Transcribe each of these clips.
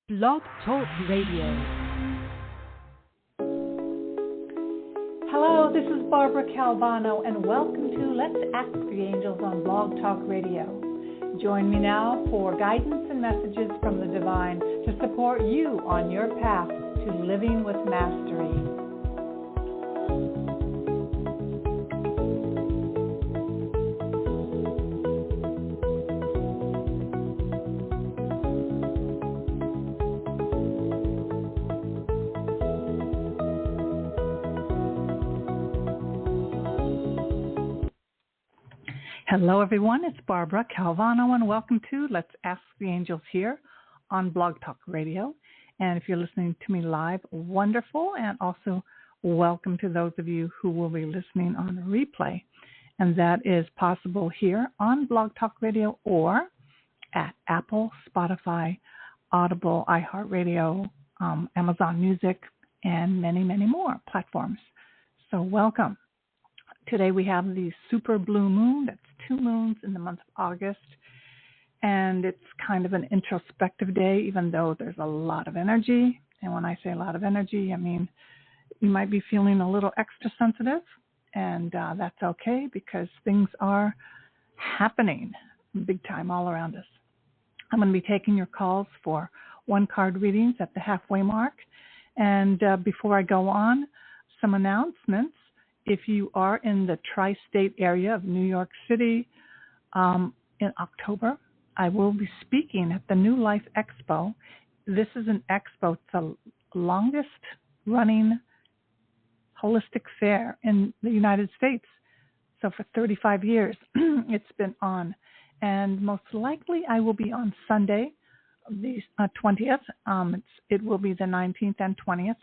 Blog Talk Radio. Hello, this is Barbara Calvano, and welcome to Let's Ask the Angels on Blog Talk Radio. Join me now for guidance and messages from the divine to support you on your path to living with mastery. Hello, everyone. It's Barbara Calvano, and welcome to Let's Ask the Angels here on Blog Talk Radio. And if you're listening to me live, wonderful. And also welcome to those of you who will be listening on a replay. And that is possible here on Blog Talk Radio or at Apple, Spotify, Audible, iHeartRadio, Amazon Music, and many, many more platforms. So welcome. Today we have the super blue moon. That's 2 moons in the month of August. And it's kind of an introspective day, even though there's a lot of energy. And when I say a lot of energy, I mean you might be feeling a little extra sensitive. And that's okay because things are happening big time all around us. I'm going to be taking your calls for one-card readings at the halfway mark. And before I go on, some announcements. If you are in the tri-state area of New York City in October, I will be speaking at the New Life Expo. This is an expo. It's the longest running holistic fair in the United States. So for 35 years, it's been on. And most likely I will be on Sunday, the 20th. It will be the 19th and 20th.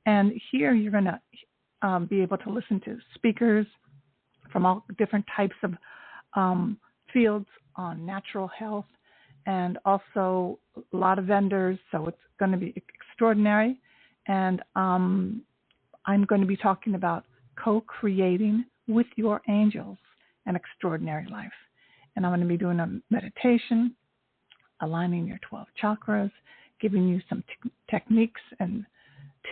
And here you're going to be able to listen to speakers from all different types of fields on natural health and also a lot of vendors. So it's going to be extraordinary. And I'm going to be talking about co-creating with your angels an extraordinary life. And I'm going to be doing a meditation, aligning your 12 chakras, giving you some techniques and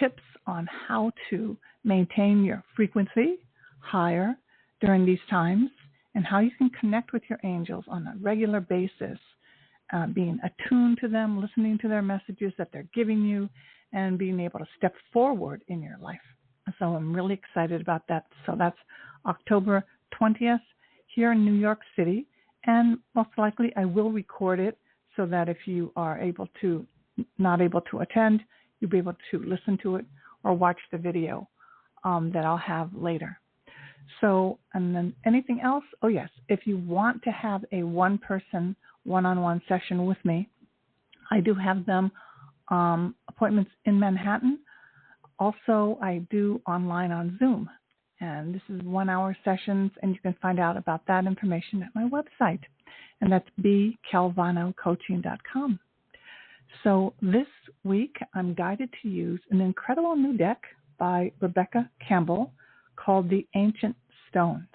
tips on how to maintain your frequency higher during these times and how you can connect with your angels on a regular basis, being attuned to them, listening to their messages that they're giving you, and being able to step forward in your life. So I'm really excited about that. So that's October 20th here in New York City, and most likely I will record it so that if you are not able to attend, you'll be able to listen to it or watch the video that I'll have later. So, and then anything else? Oh, yes. If you want to have a one-person, one-on-one session with me, I do have them appointments in Manhattan. Also, I do online on Zoom. And this is 1-hour sessions, and you can find out about that information at my website. And that's bcalvanocoaching.com. So this week, I'm guided to use an incredible new deck by Rebecca Campbell called the Ancient Stones.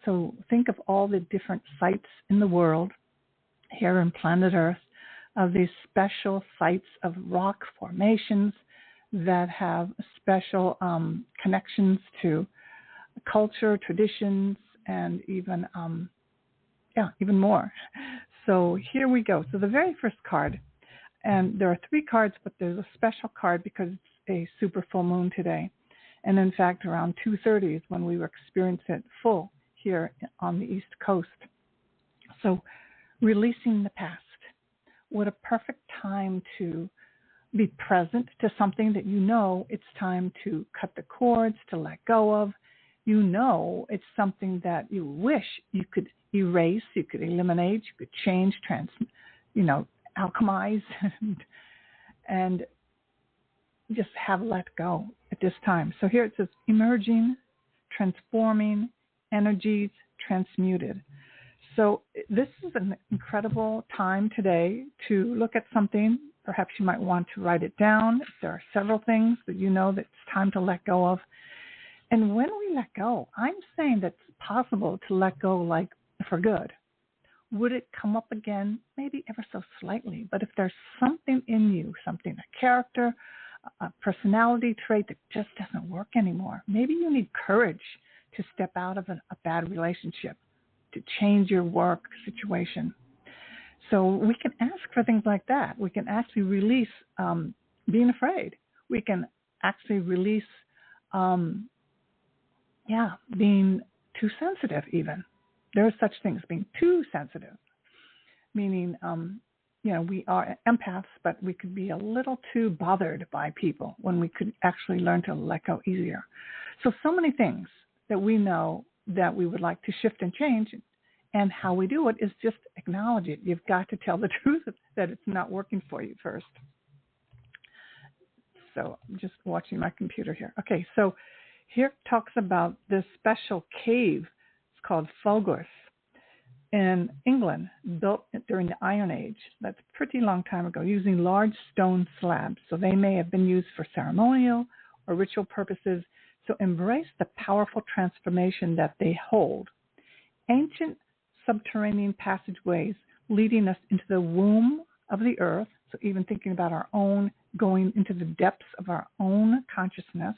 So think of all the different sites in the world here on planet Earth of these special sites of rock formations that have special connections to culture, traditions, and even more. So here we go. So the very first card. And there are 3 cards, but there's a special card because it's a super full moon today. And in fact, around 2:30 is when we were experiencing it full here on the East Coast. So releasing the past. What a perfect time to be present to something that you know it's time to cut the cords, to let go of. You know it's something that you wish you could erase, you could eliminate, you could change, alchemize and just have let go at this time. So here it says emerging, transforming, energies transmuted. So this is an incredible time today to look at something. Perhaps you might want to write it down. There are several things that you know that it's time to let go of. And when we let go, I'm saying that it's possible to let go like for good. Would it come up again? Maybe ever so slightly. But if there's something in you, something character, a personality trait that just doesn't work anymore. Maybe you need courage to step out of a bad relationship, to change your work situation. So we can ask for things like that. We can actually release being afraid. We can actually release, being too sensitive even. There are such things, being too sensitive, meaning, we are empaths, but we could be a little too bothered by people when we could actually learn to let go easier. So many things that we know that we would like to shift and change, and how we do it is just acknowledge it. You've got to tell the truth that it's not working for you first. So I'm just watching my computer here. Okay, so here it talks about this special cave. It's called Fogos in England, built during the Iron Age. That's a pretty long time ago, using large stone slabs. So they may have been used for ceremonial or ritual purposes. So embrace the powerful transformation that they hold. Ancient subterranean passageways leading us into the womb of the earth. So even thinking about our own, going into the depths of our own consciousness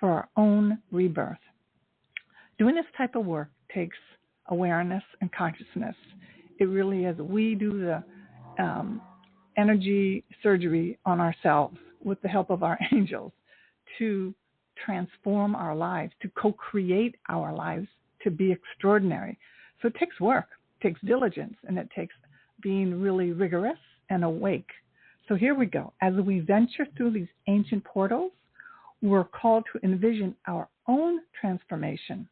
for our own rebirth. Doing this type of work takes awareness and consciousness. It really is. We do the energy surgery on ourselves with the help of our angels to transform our lives, to co-create our lives to be extraordinary. So it takes work, it takes diligence, and it takes being really rigorous and awake. So here we go. As we venture through these ancient portals, we're called to envision our own transformation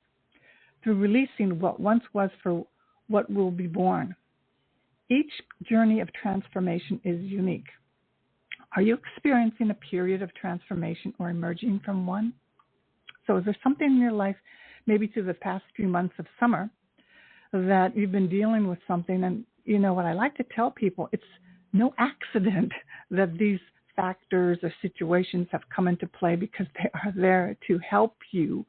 through releasing what once was for what will be born. Each journey of transformation is unique. Are you experiencing a period of transformation or emerging from one? So is there something in your life, maybe through the past few months of summer, that you've been dealing with something? And you know what I like to tell people, it's no accident that these factors or situations have come into play, because they are there to help you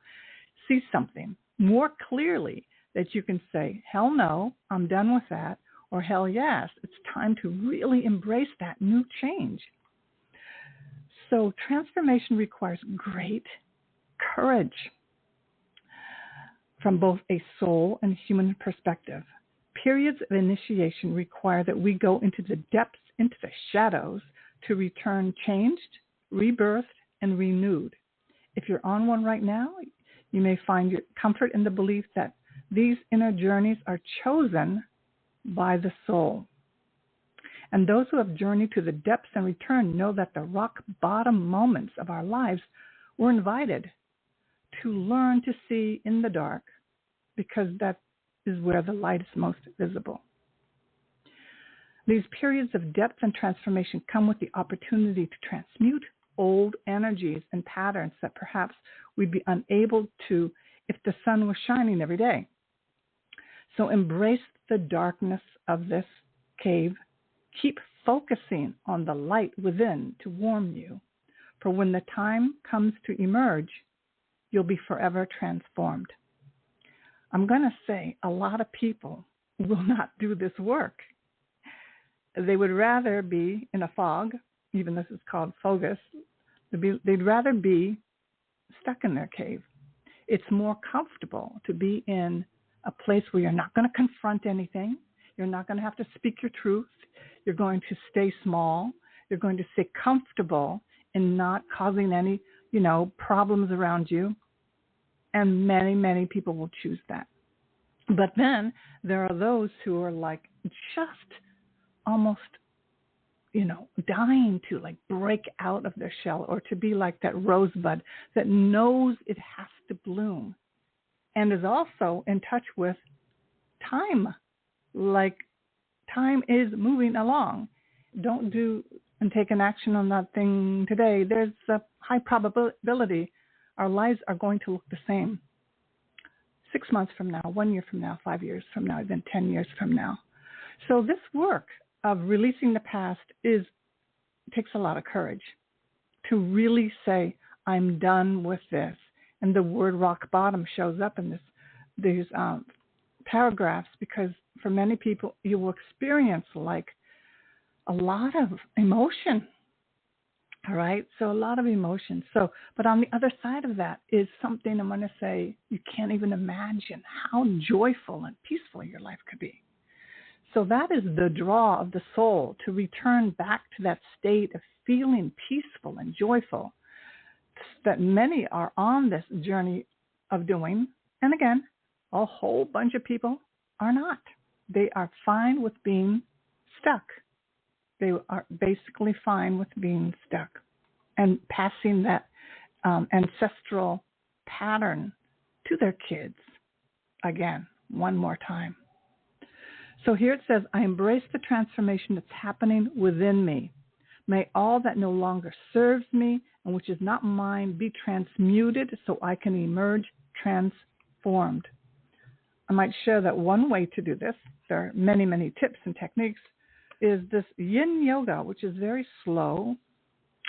see something more clearly, that you can say, hell no, I'm done with that, or hell yes, it's time to really embrace that new change. So transformation requires great courage from both a soul and human perspective. Periods of initiation require that we go into the depths, into the shadows, to return changed, rebirthed, and renewed. If you're on one right now, you may find your comfort in the belief that these inner journeys are chosen by the soul. And those who have journeyed to the depths and returned know that the rock bottom moments of our lives were invited to learn to see in the dark, because that is where the light is most visible. These periods of depth and transformation come with the opportunity to transmute old energies and patterns that perhaps we'd be unable to if the sun was shining every day. So embrace the darkness of this cave. Keep focusing on the light within to warm you. For when the time comes to emerge, you'll be forever transformed. I'm going to say a lot of people will not do this work. They would rather be in a fog, even this is called Fogos. They'd rather be stuck in their cave. It's more comfortable to be in a place where you're not going to confront anything. You're not going to have to speak your truth. You're going to stay small. You're going to stay comfortable in not causing any, problems around you. And many, many people will choose that. But then there are those who are like just almost, dying to break out of their shell, or to be like that rosebud that knows it has to bloom and is also in touch with time. Like time is moving along. Don't do and take an action on that thing today. There's a high probability our lives are going to look the same 6 months from now, 1 year from now, 5 years from now, even 10 years from now. So this work of releasing the past takes a lot of courage to really say, I'm done with this. And the word rock bottom shows up in these paragraphs, because for many people, you will experience like a lot of emotion, All right. So a lot of emotions. So, but on the other side of that is something I'm going to say you can't even imagine how joyful and peaceful your life could be. So that is the draw of the soul, to return back to that state of feeling peaceful and joyful that many are on this journey of doing. And again, a whole bunch of people are not. They are fine with being stuck. They are basically fine with being stuck and passing that ancestral pattern to their kids again, one more time. So here it says, I embrace the transformation that's happening within me. May all that no longer serves me and which is not mine be transmuted so I can emerge transformed. I might share that one way to do this, there are many, many tips and techniques, is this yin yoga, which is very slow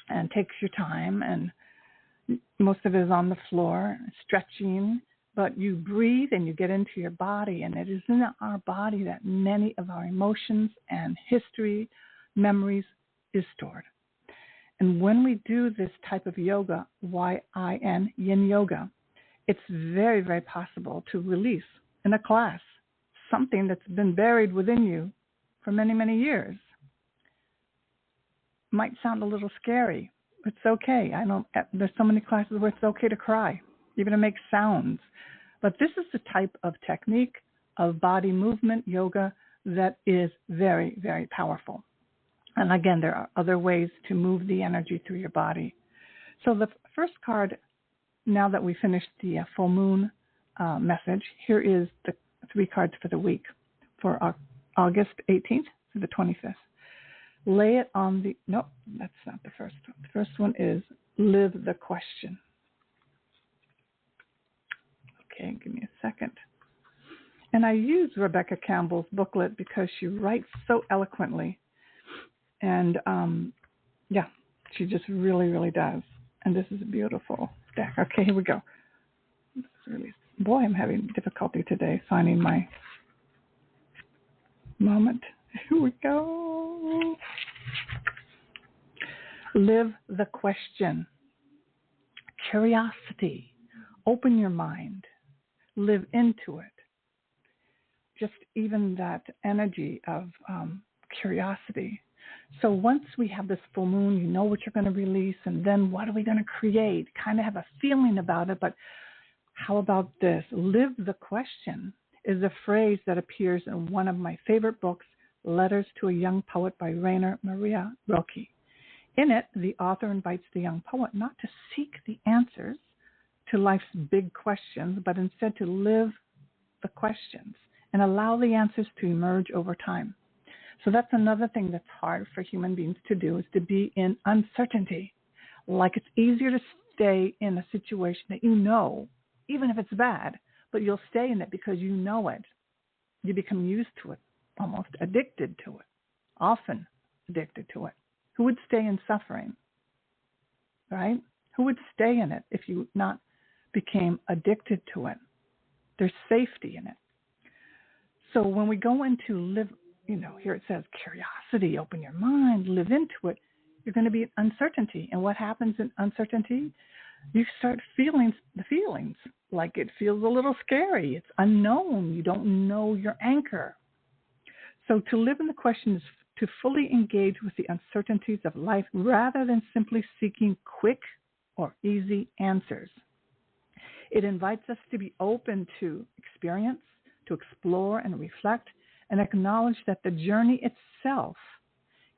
and takes your time, and most of it is on the floor, stretching, but you breathe and you get into your body, and it is in our body that many of our emotions and history, memories is stored. And when we do this type of yoga, Y-I-N, yin yoga, it's very, very possible to release in a class something that's been buried within you for many, many years. Might sound a little scary. It's okay. I know there's so many classes where it's okay to cry, even to make sounds. But this is the type of technique of body movement yoga that is very, very powerful. And again, there are other ways to move the energy through your body. So the first card, now that we finished the full moon message, here is the 3 cards for the week for August 18th to the 25th. Lay it on the, nope, that's not the first one. The first one is live the question. Okay, give me a second. And I use Rebecca Campbell's booklet because she writes so eloquently. And yeah, she just really, really does. And this is a beautiful deck. Okay, here we go. Boy, I'm having difficulty today finding my moment. Here we go. Live the question. Curiosity. Open your mind. Live into it. Just even that energy of curiosity. So once we have this full moon, you know what you're going to release, and then what are we going to create? Kind of have a feeling about it, but how about this? Live the question is a phrase that appears in one of my favorite books, Letters to a Young Poet by Rainer Maria Rilke. In it, the author invites the young poet not to seek the answers to life's big questions, but instead to live the questions and allow the answers to emerge over time. So that's another thing that's hard for human beings to do, is to be in uncertainty. Like it's easier to stay in a situation that you know, even if it's bad, but you'll stay in it because you know it. You become used to it, almost addicted to it, often addicted to it. Who would stay in suffering, right? Who would stay in it if you not became addicted to it? There's safety in it. So when we go into live, here it says curiosity, open your mind, live into it, you're going to be in uncertainty. And what happens in uncertainty? You start feeling the feelings, like it feels a little scary. It's unknown. You don't know your anchor. So to live in the question is to fully engage with the uncertainties of life rather than simply seeking quick or easy answers. It invites us to be open to experience, to explore and reflect, and acknowledge that the journey itself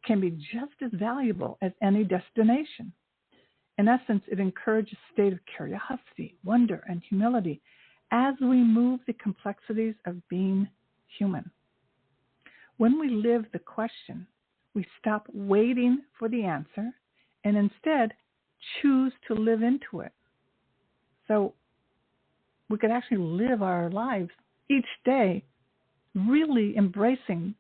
can be just as valuable as any destination. In essence, it encourages a state of curiosity, wonder, and humility as we move the complexities of being human. When we live the question, we stop waiting for the answer and instead choose to live into it. So we could actually live our lives each day really embracing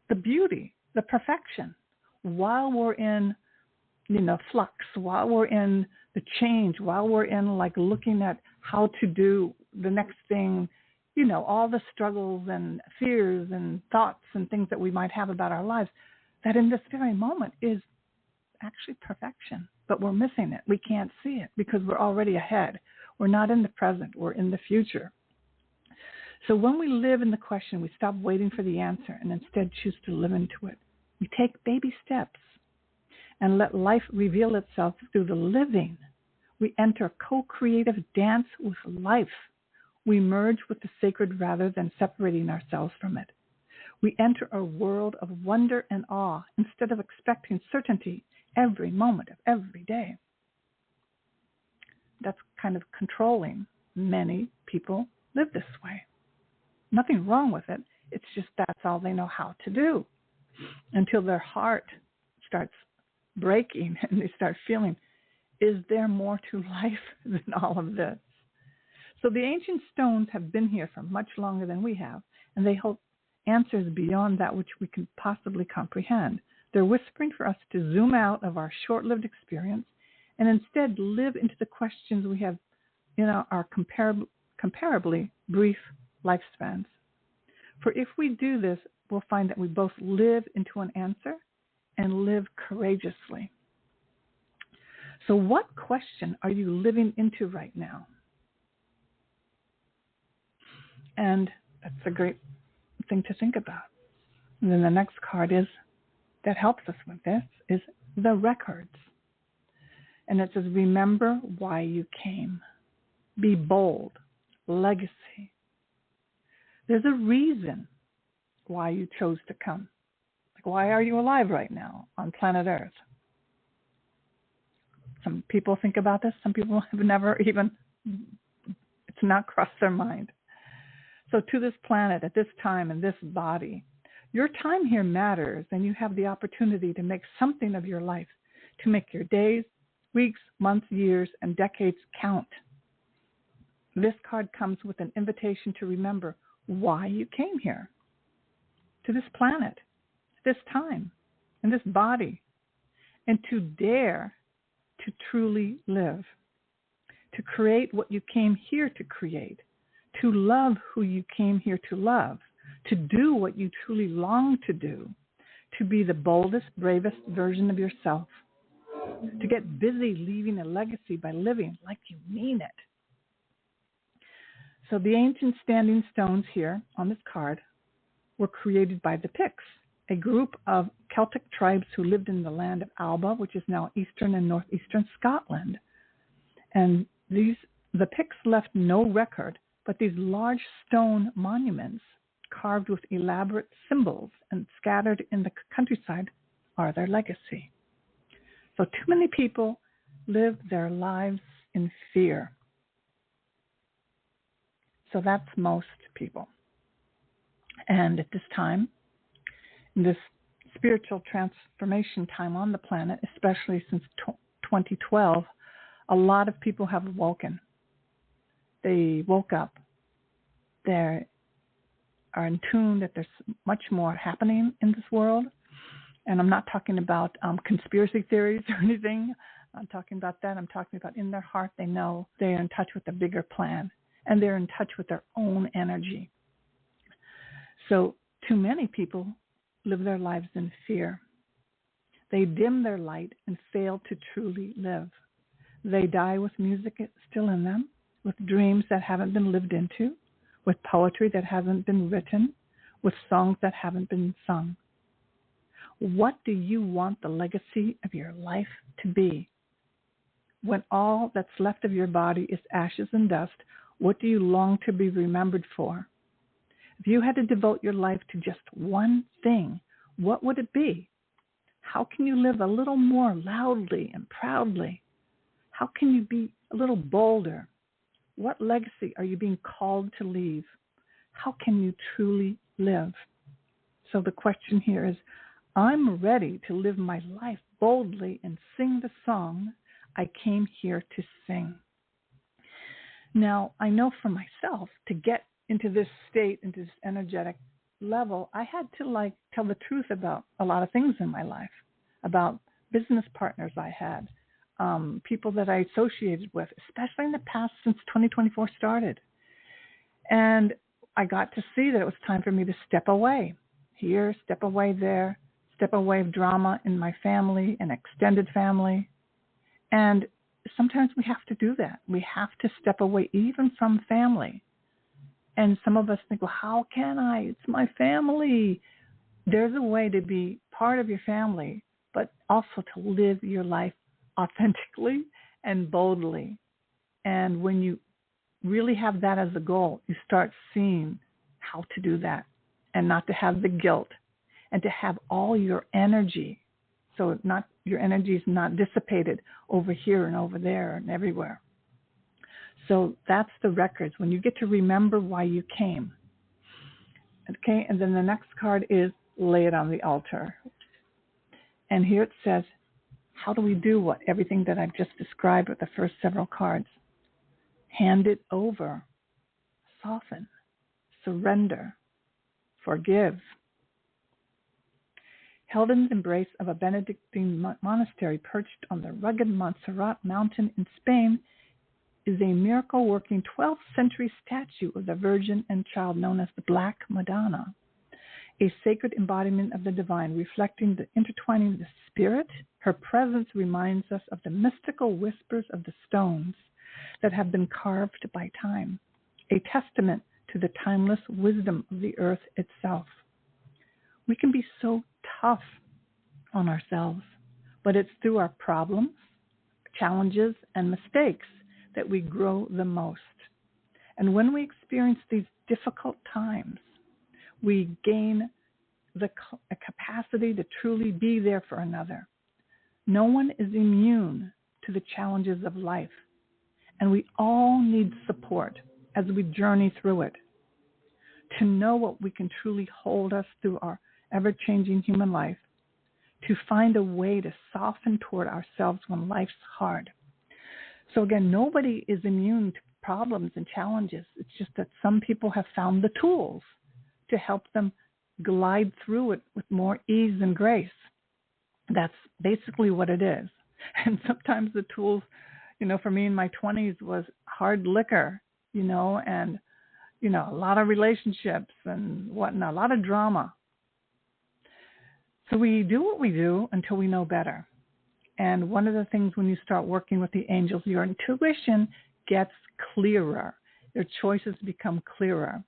the beauty, the perfection, while we're in, flux, while we're in the change, while we're in like looking at how to do the next thing, all the struggles and fears and thoughts and things that we might have about our lives, that in this very moment is actually perfection, but we're missing it. We can't see it because we're already ahead. We're not in the present. We're in the future. So when we live in the question, we stop waiting for the answer and instead choose to live into it. We take baby steps and let life reveal itself through the living. We enter a co-creative dance with life. We merge with the sacred rather than separating ourselves from it. We enter a world of wonder and awe instead of expecting certainty every moment of every day. That's kind of controlling. Many people live this way. Nothing wrong with it. It's just that's all they know how to do until their heart starts breaking and they start feeling, is there more to life than all of this? So the ancient stones have been here for much longer than we have, and they hold answers beyond that which we can possibly comprehend. They're whispering for us to zoom out of our short-lived experience and instead live into the questions we have in our comparably brief lifespans. For if we do this, we'll find that we both live into an answer and live courageously. So what question are you living into right now? And that's a great thing to think about. And then the next card that helps us with this is the records. And it says, remember why you came. Be bold. Legacy. There's a reason why you chose to come. Like, why are you alive right now on planet Earth? Some people think about this. Some people have never even, it's not crossed their mind. So to this planet, at this time, in this body, your time here matters, and you have the opportunity to make something of your life, to make your days, weeks, months, years, and decades count. This card comes with an invitation to remember why you came here, to this planet, this time, in this body, and to dare to truly live, to create what you came here to create, to love who you came here to love, to do what you truly long to do, to be the boldest, bravest version of yourself, to get busy leaving a legacy by living like you mean it. So the ancient standing stones here on this card were created by the Picts, a group of Celtic tribes who lived in the land of Alba, which is now eastern and northeastern Scotland. And the Picts left no record, but these large stone monuments carved with elaborate symbols and scattered in the countryside are their legacy. So too many people live their lives in fear. So that's most people. And at this time, in this spiritual transformation time on the planet, especially since 2012, a lot of people have awoken. They woke up. They are in tune that there's much more happening in this world. And I'm not talking about conspiracy theories or anything. I'm talking about that. I'm talking about in their heart, they know they're in touch with the bigger plan, and they're in touch with their own energy. So too many people live their lives in fear. They dim their light and fail to truly live. They die with music still in them, with dreams that haven't been lived into, with poetry that hasn't been written, with songs that haven't been sung. What do you want the legacy of your life to be? When all that's left of your body is ashes and dust, what do you long to be remembered for? If you had to devote your life to just one thing, what would it be? How can you live a little more loudly and proudly? How can you be a little bolder? What legacy are you being called to leave? How can you truly live? So the question here is, I'm ready to live my life boldly and sing the song I came here to sing. Now, I know for myself, to get into this state, into this energetic level, I had to tell the truth about a lot of things in my life, about business partners I had, people that I associated with, especially in the past since 2024 started. And I got to see that it was time for me to step away here, step away there, step away of drama in my family and extended family. And sometimes we have to do that. We have to step away even from family. And some of us think, well, how can I? It's my family. There's a way to be part of your family, but also to live your life authentically and boldly. And when you really have that as a goal, you start seeing how to do that and not to have the guilt and to have all your energy. So not your energy is not dissipated over here and over there and everywhere. So that's the records, when you get to remember why you came. Okay, and then the next card is lay it on the altar. And here it says, how do we do what everything that I've just described with the first several cards? Hand it over, soften, surrender, forgive. Held in the embrace of a Benedictine monastery perched on the rugged Montserrat mountain in Spain is a miracle-working 12th century statue of the Virgin and Child known as the Black Madonna, a sacred embodiment of the divine, reflecting the intertwining of the spirit. Her presence reminds us of the mystical whispers of the stones that have been carved by time, a testament to the timeless wisdom of the earth itself. We can be so tough on ourselves, but it's through our problems, challenges, and mistakes that we grow the most. And when we experience these difficult times, we gain the capacity to truly be there for another. No one is immune to the challenges of life, and we all need support as we journey through it. To know what we can truly hold us through our ever-changing human life, to find a way to soften toward ourselves when life's hard. So again, nobody is immune to problems and challenges. It's just that some people have found the tools to help them glide through it with more ease and grace. That's basically what it is. And sometimes the tools, for me in my 20s was hard liquor, and, a lot of relationships and whatnot, a lot of drama. So we do what we do until we know better. And one of the things when you start working with the angels, your intuition gets clearer. Your choices become clearer.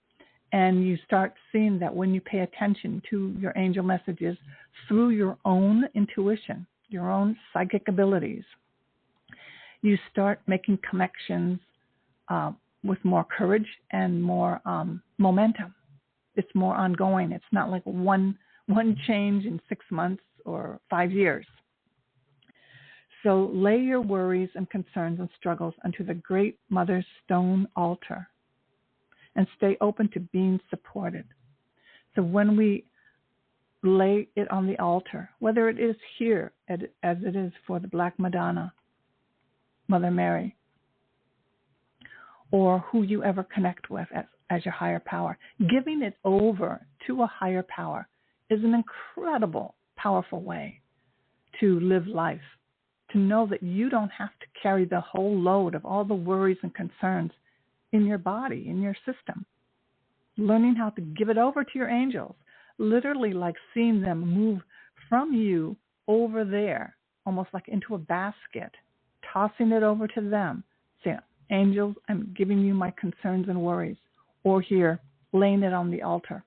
And you start seeing that when you pay attention to your angel messages through your own intuition, your own psychic abilities, you start making connections with more courage and more momentum. It's more ongoing. It's not like one change in 6 months or 5 years. So lay your worries and concerns and struggles onto the Great Mother's stone altar and stay open to being supported. So when we lay it on the altar, whether it is here as it is for the Black Madonna, Mother Mary, or who you ever connect with as your higher power, giving it over to a higher power is an incredible, powerful way to live life. To know that you don't have to carry the whole load of all the worries and concerns in your body, in your system. Learning how to give it over to your angels, literally like seeing them move from you over there, almost like into a basket, tossing it over to them, saying, angels, I'm giving you my concerns and worries, or here, laying it on the altar.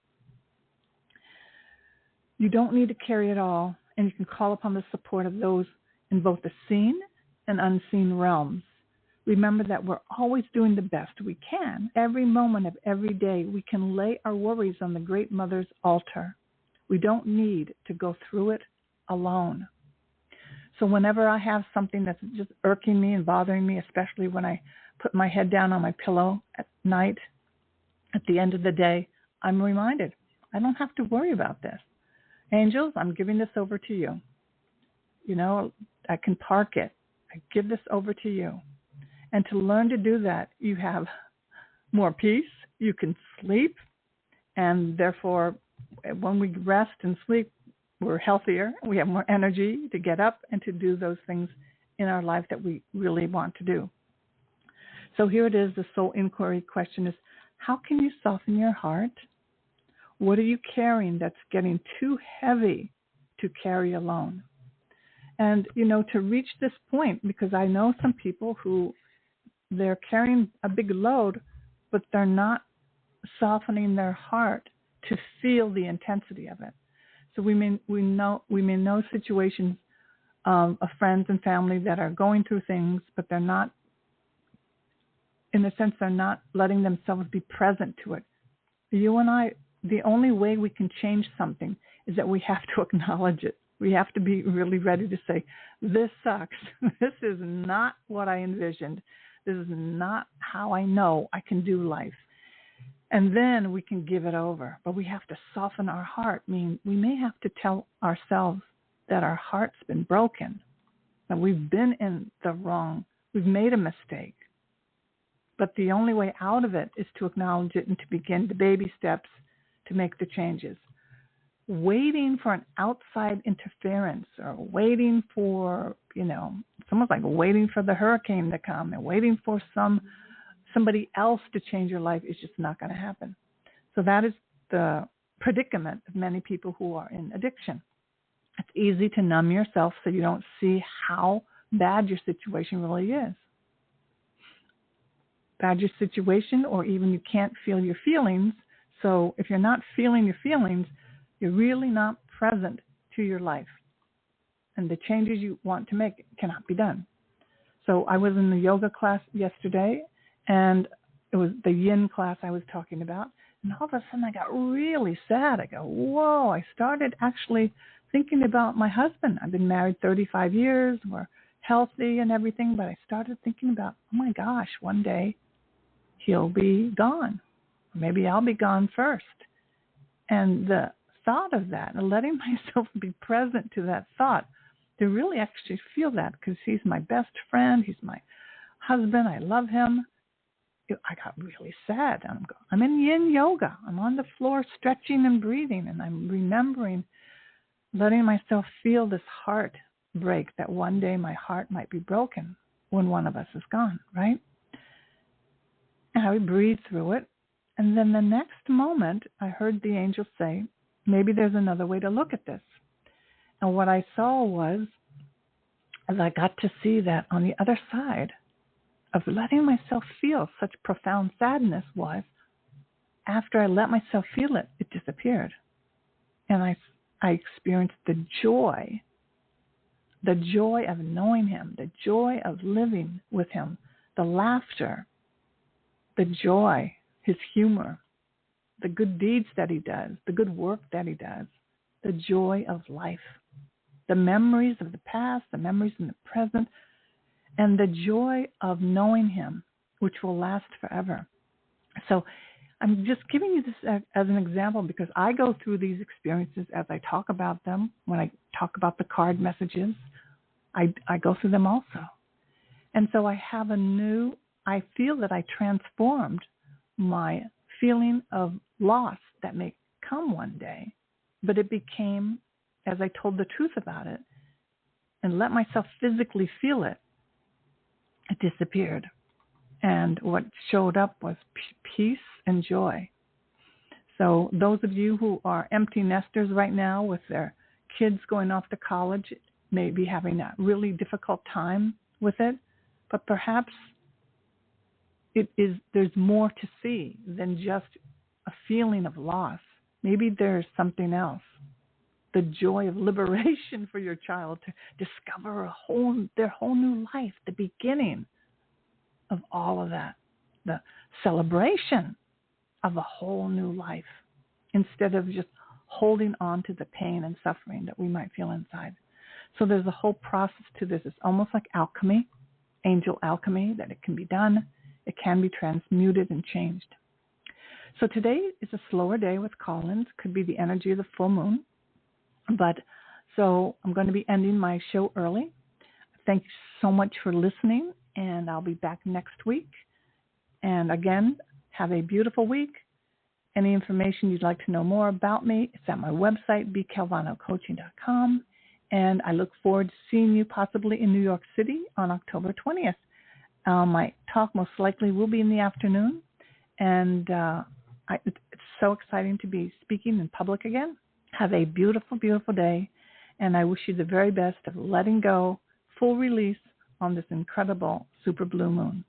You don't need to carry it all, and you can call upon the support of those in both the seen and unseen realms. Remember that we're always doing the best we can. Every moment of every day, we can lay our worries on the Great Mother's altar. We don't need to go through it alone. So whenever I have something that's just irking me and bothering me, especially when I put my head down on my pillow at night, at the end of the day, I'm reminded, I don't have to worry about this. Angels, I'm giving this over to you. I can park it. I give this over to you. And to learn to do that, you have more peace. You can sleep. And therefore, when we rest and sleep, we're healthier. We have more energy to get up and to do those things in our life that we really want to do. So here it is. The soul inquiry question is, how can you soften your heart? What are you carrying that's getting too heavy to carry alone. And, you know, to reach this point, because I know some people who they're carrying a big load, but they're not softening their heart to feel the intensity of it. So we may know situations of friends and family that are going through things, but they're not, in a sense, they're not letting themselves be present to it. You and I, the only way we can change something is that we have to acknowledge it. We have to be really ready to say, this sucks. This is not what I envisioned. This is not how I know I can do life. And then we can give it over. But we have to soften our heart. I mean, we may have to tell ourselves that our heart's been broken, that we've been in the wrong, we've made a mistake. But the only way out of it is to acknowledge it and to begin the baby steps to make the changes. Waiting for an outside interference or waiting for, you know, it's almost like waiting for the hurricane to come and waiting for somebody else to change your life is just not going to happen. So that is the predicament of many people who are in addiction. It's easy to numb yourself so you don't see how bad your situation really is. Bad your situation, or even you can't feel your feelings. So if you're not feeling your feelings, you're really not present to your life. And the changes you want to make cannot be done. So I was in the yoga class yesterday, and it was the yin class I was talking about. And all of a sudden I got really sad. I go, whoa, I started actually thinking about my husband. I've been married 35 years. We're healthy and everything. But I started thinking about, oh my gosh, one day he'll be gone. Maybe I'll be gone first. And the thought of that, and letting myself be present to that thought, to really actually feel that, because he's my best friend, he's my husband, I love him. I got really sad. I'm in yin yoga. I'm on the floor stretching and breathing, and I'm remembering, letting myself feel this heart break, that one day my heart might be broken when one of us is gone, right? And I would breathe through it. And then the next moment, I heard the angel say, maybe there's another way to look at this. And what I saw was, as I got to see that on the other side of letting myself feel such profound sadness, was after I let myself feel it, it disappeared. And I experienced the joy of knowing him, the joy of living with him, the laughter, the joy, his humor, the good deeds that he does, the good work that he does, the joy of life, the memories of the past, the memories in the present, and the joy of knowing him, which will last forever. So I'm just giving you this as an example because I go through these experiences as I talk about them. When I talk about the card messages, I go through them also. And so I feel that I transformed my feeling of loss that may come one day, but it became, as I told the truth about it and let myself physically feel it, it disappeared. And what showed up was peace and joy. So those of you who are empty nesters right now with their kids going off to college may be having a really difficult time with it, but perhaps there's more to see than just a feeling of loss. Maybe there's something else. The joy of liberation for your child to discover their whole new life, the beginning of all of that, the celebration of a whole new life, instead of just holding on to the pain and suffering that we might feel inside. So there's a whole process to this. It's almost like alchemy, angel alchemy, that it can be done. It can be transmuted and changed. So today is a slower day with call-ins. Could be the energy of the full moon. But so I'm going to be ending my show early. Thank you so much for listening, and I'll be back next week. And again, have a beautiful week. Any information you'd like to know more about me, it's at my website, bcalvanocoaching.com. And I look forward to seeing you possibly in New York City on October 20th. My talk most likely will be in the afternoon. And it's so exciting to be speaking in public again. Have a beautiful, beautiful day. And I wish you the very best of letting go, full release on this incredible super blue moon.